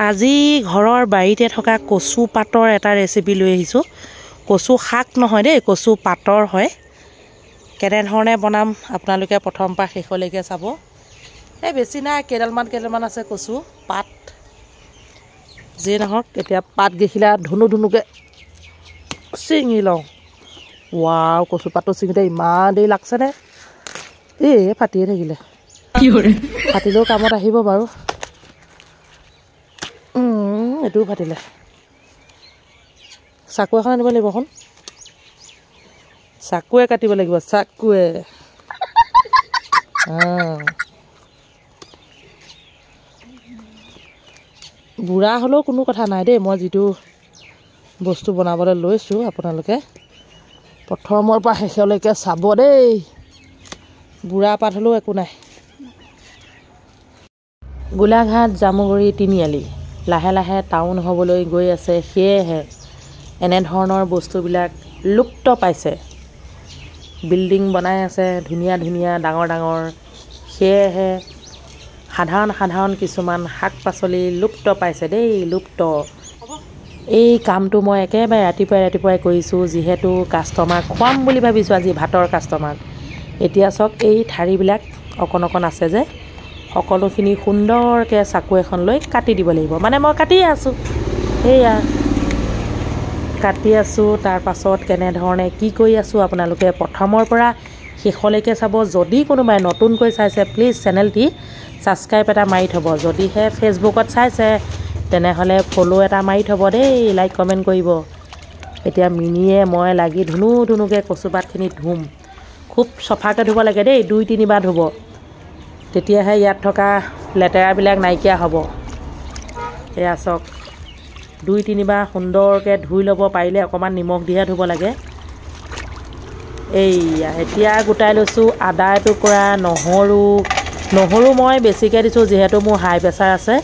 আজি ঘৰৰ বাৰীতে থকা কচু পাতৰ এটা ৰেচিপি লৈ আহিছোঁ। কচু শাক নহয় দেই, কচু পাতৰ হয়। কেনেধৰণে বনাম আপোনালোকে প্ৰথম পৰা শেষলৈকে চাব। এই বেছি নাই, কেইডালমান আছে কচু পাত। যিয়ে নহওক, এতিয়া পাতকেইখিলা ধুনুকৈ ছিঙি লওঁ। ৱাও, কচু পাতটো ছিঙিতে ইমান দেৰি লাগছেনে? ফাটিয়ে থাকিলে, ফাটিলেও কামত আহিব বাৰু। এইটোও ফাটিলে। চাকু এখন আনিব লাগিব। এখন চাকুৱে কাটিব লাগিব, চাকুৱে। বুঢ়া হ'লেও কোনো কথা নাই দেই। মই যিটো বস্তু বনাবলৈ লৈছোঁ, আপোনালোকে প্ৰথমৰ পৰা শেষলৈকে চাব দেই। বুঢ়া পাত হ'লেও একো নাই। গোলাঘাট, জামুগুৰি, তিনিআলি লাহে লাহে টাউন হ'বলৈ গৈ আছে। সেয়েহে এনেধৰণৰ বস্তুবিলাক লুপ্ত পাইছে। বিল্ডিং বনাই আছে ধুনীয়া ধুনীয়া, ডাঙৰ ডাঙৰ। সেয়েহে সাধাৰণ কিছুমান শাক পাচলি লুপ্ত পাইছে দেই, লুপ্ত। এই কামটো মই একেবাৰে ৰাতিপুৱাই কৰিছোঁ, যিহেতু কাষ্টমাৰ খুৱাম বুলি ভাবিছোঁ আজি, ভাতৰ কাষ্টমাৰ। এতিয়া চাওক, এই ঠাৰিবিলাক অকণ আছে যে, সকলোখিনি সুন্দৰকৈ চাকু এখন লৈ কাটি দিব লাগিব। মানে মই কাটিয়ে আছোঁ, সেয়া কাটি আছোঁ। তাৰপাছত কেনেধৰণে কি কৰি আছোঁ আপোনালোকে প্ৰথমৰ পৰা শেষলৈকে চাব। যদি কোনোবাই নতুনকৈ চাইছে, প্লিজ চেনেলটি ছাবস্ক্ৰাইব এটা মাৰি থ'ব। যদিহে ফেচবুকত চাইছে, তেনেহ'লে ফ'ল' এটা মাৰি থ'ব দেই, লাইক কমেণ্ট কৰিব। এতিয়া মিনিয়ে মই লাগি ধুনুকৈ কচু পাতখিনি ধুম। খুব চফাকৈ ধুব লাগে দেই, 2-3 বাৰ ধুব। তেতিয়াহে ইয়াত থকা লেতেৰাবিলাক নাইকিয়া হ'ব। এয়া চাওক, 2-3 বাৰ সুন্দৰকৈ ধুই ল'ব। পাৰিলে অকণমান নিমখ দিহে ধুব লাগে। এইয়া এতিয়া গোটাই লৈছোঁ আদা এটুকুৰা, নহৰু মই বেছিকৈ দিছোঁ, যিহেতু মোৰ হাই প্ৰেছাৰ আছে।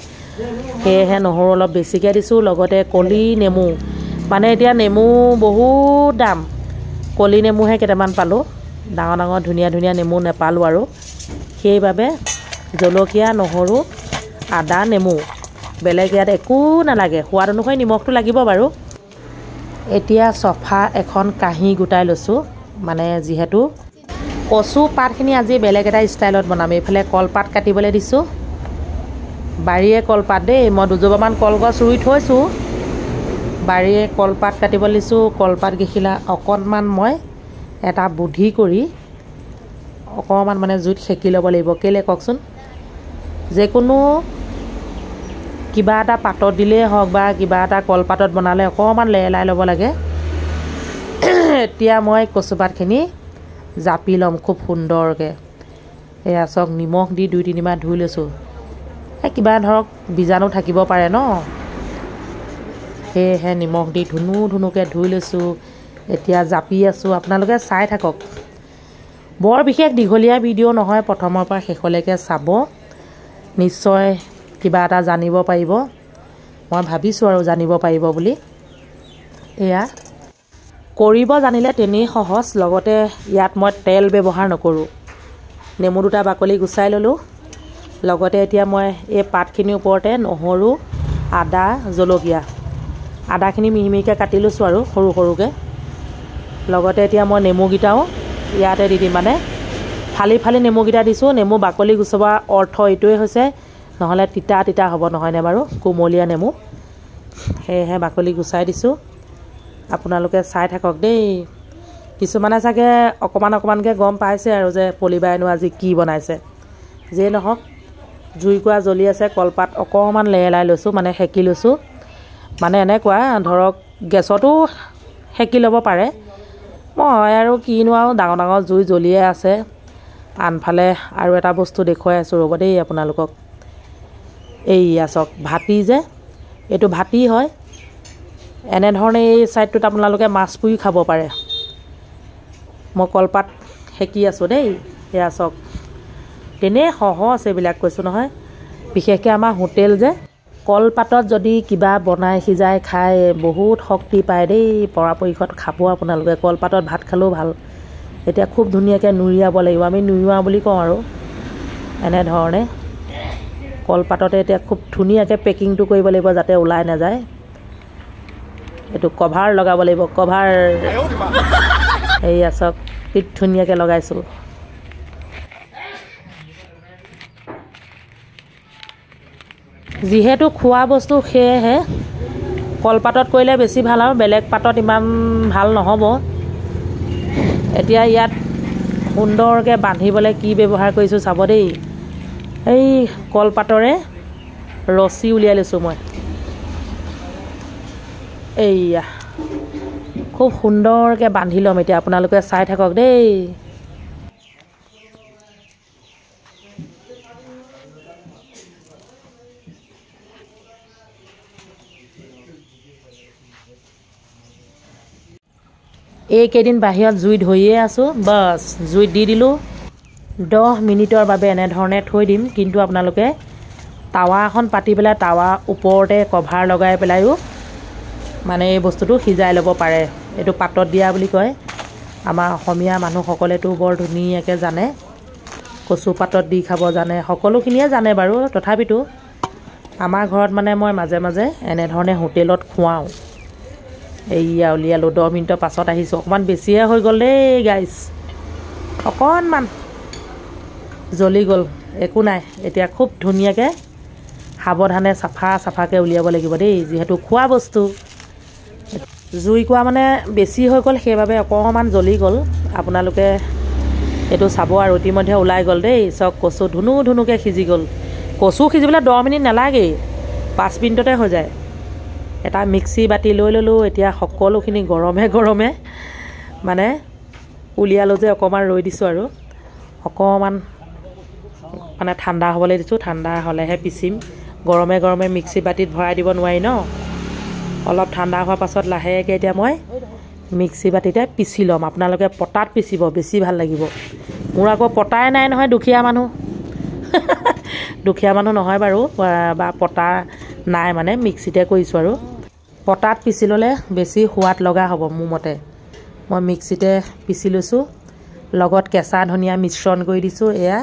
সেয়েহে নহৰু অলপ বেছিকৈ দিছোঁ। লগতে কলি নেমু, মানে এতিয়া নেমু বহুত দাম। কলি নেমুহে কেইটামান পালোঁ, ডাঙৰ ধুনীয়া নেমু নেপালোঁ আৰু। সেইবাবে জলকীয়া, নহৰু, আদা, নেমু, বেলেগ ইয়াত একো নালাগে। সোৱাদ অনুসৰি নিমখটো লাগিব বাৰু। এতিয়া চফা এখন কাঁহী গোটাই লৈছোঁ, মানে যিহেতু কচু পাতখিনি আজি বেলেগ এটা ষ্টাইলত বনাম। এইফালে কলপাত কাটিবলৈ দিছোঁ, বাৰীয়ে কলপাত দেই। মই 2জোপামান কলগছ ৰুই থৈছোঁ, বাৰীয়ে কলপাত কাটিবলৈ দিছোঁ। কলপাতকেইখিলা অকণমান মই এটা বুদ্ধি কৰি অকণমান মানে জুইত সেকি ল'ব লাগিব। কেলৈ কওকচোন, যিকোনো কিবা এটা পাতত দিলেই হওক বা কিবা এটা কলপাতত বনালে অকণমান লেৰেলাই ল'ব লাগে। এতিয়া মই কচুপাতখিনি জাপি ল'ম খুব সুন্দৰকৈ। এয়া চাওক, নিমখ দি 2-3 বাৰ ধুই লৈছোঁ। কিবা ধৰক বীজাণু থাকিব পাৰে ন, সেয়েহে নিমখ দি ধুনুকৈ ধুই লৈছোঁ। এতিয়া জাপি আছোঁ, আপোনালোকে চাই থাকক। বৰ বিশেষ দীঘলীয়া ভিডিঅ' নহয়, প্ৰথমৰ পৰা শেষলৈকে চাব। নিশ্চয় কিবা এটা জানিব পাৰিব। মই ভাবিছোঁ আৰু জানিব পাৰিব বুলি। এয়া কৰিব জানিলে তেনেই সহজ। লগতে ইয়াত মই তেল ব্যৱহাৰ নকৰোঁ। নেমু 2টা বাকলি গুচাই ল'লোঁ। লগতে এতিয়া মই এই পাতখিনিৰ ওপৰতে নহৰু, আদা, জলকীয়া, আদাখিনি মিহিকৈ কাটি লৈছোঁ আৰু সৰুকৈ। লগতে এতিয়া মই নেমুকেইটাও ইয়াতে দি দিম, মানে ফালি নেমুকেইটা দিছোঁ। নেমু বাকলি গুচোৱাৰ অৰ্থ এইটোৱে হৈছে, নহ'লে তিতা হ'ব, নহয়নে বাৰু? কুমলীয়া নেমু, সেয়েহে বাকলি গুচাই দিছোঁ। আপোনালোকে চাই থাকক দেই। কিছুমানে চাগে অকণমানকৈ গম পাইছে আৰু যে পলিবাইনো আজি কি বনাইছে। যিয়ে নহওক, জুইকুৰা জ্বলি আছে, কলপাত অকণমান লেৰেলাই লৈছোঁ, মানে সেকি লৈছোঁ। মানে এনেকুৱা ধৰক গেছতো সেকি ল'ব পাৰে। মই আৰু কিনো আৰু, ডাঙৰ জুই জ্বলিয়ে আছে। আনফালে আৰু এটা বস্তু দেখুৱাই আছোঁ, ৰ'ব দেই আপোনালোকক। এইয়া চাওক, ভাটি যে, এইটো ভাটি হয়। এনেধৰণে এই ছাইডটোত আপোনালোকে মাছ পুৰি খাব পাৰে। মই কলপাত সেকি আছোঁ দেই। এয়া চাওক, তেনেই সহজ এইবিলাক, কৈছোঁ নহয়। বিশেষকৈ আমাৰ হোটেল যে, কলপাতত যদি কিবা বনাই সিজাই খাই বহুত শক্তি পায় দেই। পৰাপক্ষত খাব আপোনালোকে। কলপাতত ভাত খালেও ভাল। এতিয়া খুব ধুনীয়াকৈ নুৰিয়াব লাগিব, আমি নুৰিওৱা বুলি কওঁ আৰু। এনেধৰণে কলপাততে এতিয়া খুব ধুনীয়াকৈ পেকিংটো কৰিব লাগিব যাতে ওলাই নাযায় এইটো কভাৰ লগাব লাগিব কভাৰ এইয়া চাওক কি ধুনীয়াকৈ লগাইছোঁ যিহেতু খোৱা বস্তু সেয়েহে কলপাতত কৰিলে বেছি ভাল আৰু বেলেগ পাতত ইমান ভাল নহ'ব এতিয়া ইয়াত সুন্দৰকৈ বান্ধিবলৈ কি ব্যৱহাৰ কৰিছোঁ চাব দেই এই কলপাতৰে ৰছী উলিয়াই লৈছোঁ মই এইয়া খুব সুন্দৰকৈ বান্ধি ল'ম এতিয়া আপোনালোকে চাই থাকক দেই এইকেইদিন বাহিৰত জুই ধৰিয়ে আছোঁ বাছ জুইত দি দিলোঁ 10 মিনিটৰ বাবে এনেধৰণে থৈ দিম কিন্তু আপোনালোকে টাৱা এখন পাতি পেলাই টাৱা ওপৰতে কভাৰ লগাই পেলাইও মানে এই বস্তুটো সিজাই ল'ব পাৰে এইটো পাতত দিয়া বুলি কয় আমাৰ অসমীয়া মানুহসকলেতো বৰ ধুনীয়াকৈ জানে কচু পাতত দি খাব জানে সকলোখিনিয়ে জানে বাৰু তথাপিতো আমাৰ ঘৰত মানে মই মাজে মাজে এনেধৰণে হোটেলত খুৱাওঁ এইয়া উলিয়ালোঁ 10 মিনিটৰ পাছত আহিছোঁ অকণমান বেছিয়ে হৈ গ'ল দেই গাইছ অকণমান জ্বলি গ'ল একো নাই এতিয়া খুব ধুনীয়াকৈ সাৱধানে চাফাকৈ উলিয়াব লাগিব দেই যিহেতু খোৱা বস্তু জুইকুৰা মানে বেছি হৈ গ'ল সেইবাবে অকণমান জ্বলি গ'ল আপোনালোকে এইটো চাব আৰু ইতিমধ্যে ওলাই গ'ল দেই চক কচু ধুনুকৈ সিজি গ'ল কচু সিজিবলৈ 10 মিনিট নালাগেই 5 মিনিটতে হৈ যায় এটা মিক্সি বাতি লৈ ল'লোঁ এতিয়া সকলোখিনি গৰমে মানে উলিয়ালোঁ যে অকণমান ৰৈ দিছোঁ আৰু অকণমান মানে ঠাণ্ডা হ'বলৈ দিছোঁ ঠাণ্ডা হ'লেহে পিচিম গৰমে মিক্সি বাতিত ভৰাই দিব নোৱাৰি ন অলপ ঠাণ্ডা হোৱাৰ পাছত লাহেকৈ এতিয়া মই মিক্সি বাতিতে পিচি ল'ম আপোনালোকে পটাত পিচিব বেছি ভাল লাগিব মোৰ আকৌ পটাই নাই নহয় দুখীয়া মানুহ নহয় বাৰু বা পটা নাই মানে মিক্সিতে কৰিছোঁ আৰু পটাত পিচি ল'লে বেছি সোৱাদ লগা হ'ব মোৰ মতে মই মিক্সিতে পিচি লৈছোঁ লগত কেঁচা ধনিয়া মিশ্ৰণ কৰি দিছোঁ এয়া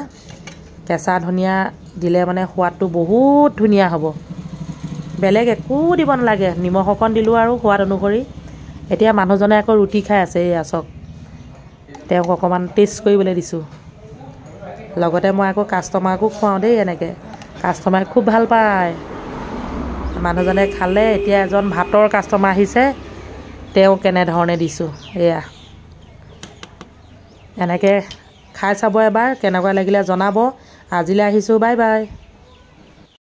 কেঁচা ধনিয়া দিলে মানে সোৱাদটো বহুত ধুনীয়া হ'ব বেলেগ একো দিব নালাগে নিমখ অকণ দিলোঁ আৰু সোৱাদ অনুসৰি এতিয়া মানুহজনে আকৌ ৰুটি খাই আছে এয়া চাওক তেওঁক অকণমান টেষ্ট কৰিবলৈ দিছোঁ লগতে মই আকৌ কাষ্টমাৰকো খুৱাওঁ দেই এনেকৈ কাষ্টমাৰে খুব ভাল পায় মানুহজনে খালে এতিয়া এজন ভাতৰ কাষ্টমাৰ আহিছে তেওঁ কেনেধৰণে দিছোঁ এয়া এনেকৈ খাই চাব এবাৰ কেনেকুৱা লাগিলে জনাব আজিলৈ আহিছোঁ বাই বাই